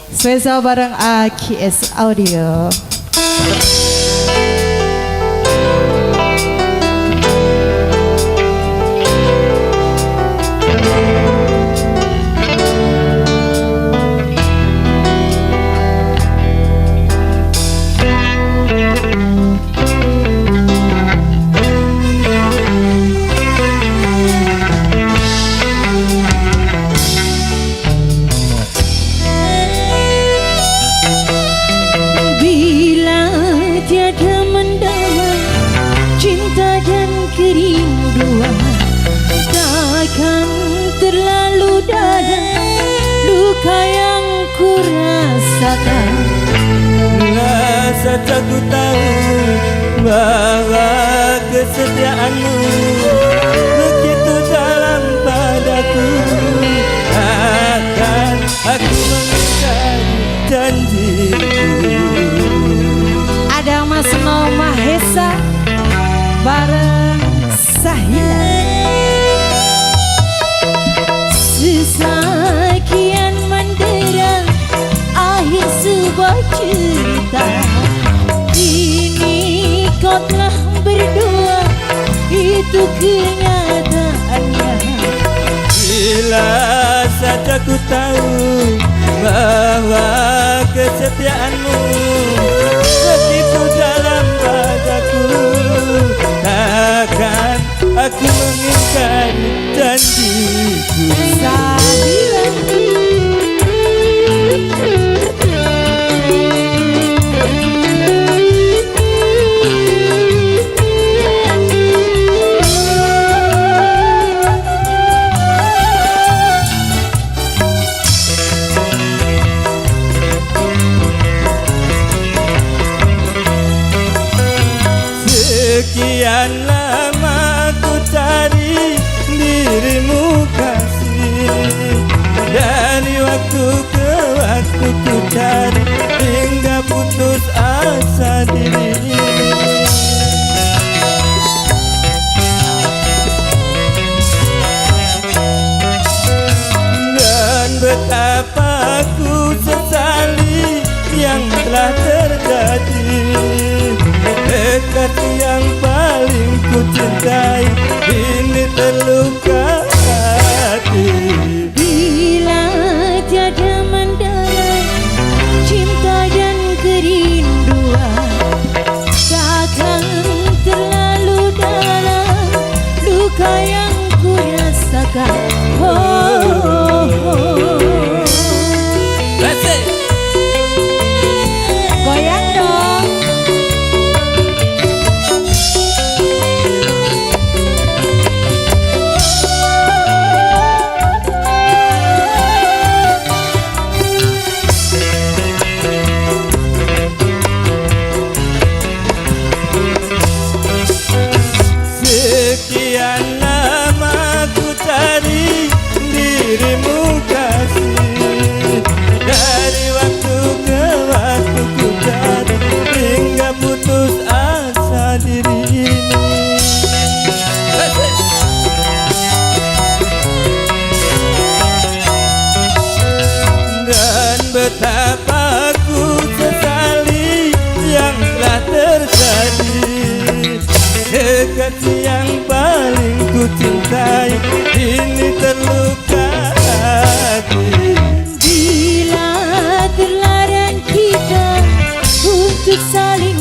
Spesial bareng AKS Audio. Kerinduan takkan terlalu dalam luka yang ku rasakan. Bila saja ku tahu bahwa kesetiaanmu begitu dalam padaku, akan aku mengingkari janjiku. Ada Mas No Mahesa bareng Sahila. Sesakian mendera akhir sebuah cerita. Kini kau telah berdua, itu kenyataannya. Bila saja ku tahu bahwa kesetiaanmu begitu dalam padaku, takkan aku mengingkari janjiku. Sekian lama ku cari dirimu kasih, dari waktu ke waktu ku cari hingga putus asa diri. Dan betapa ku sesali yang telah terjadi. Dekat yang paling ku cintai ini terluka hati. Bila tiada mendalam cinta dan kerinduan, takkan terlalu dalam luka yang ku rasakan. Goyang dong. Sekian lama ku cari dirimu kasih, dari waktu ke waktu ku cari hingga putus asa diri ini. Dan betapa ku sesali yang telah terjadi. Dekat yang paling ku cintai ini terluka hati. Bila terlarang kita untuk saling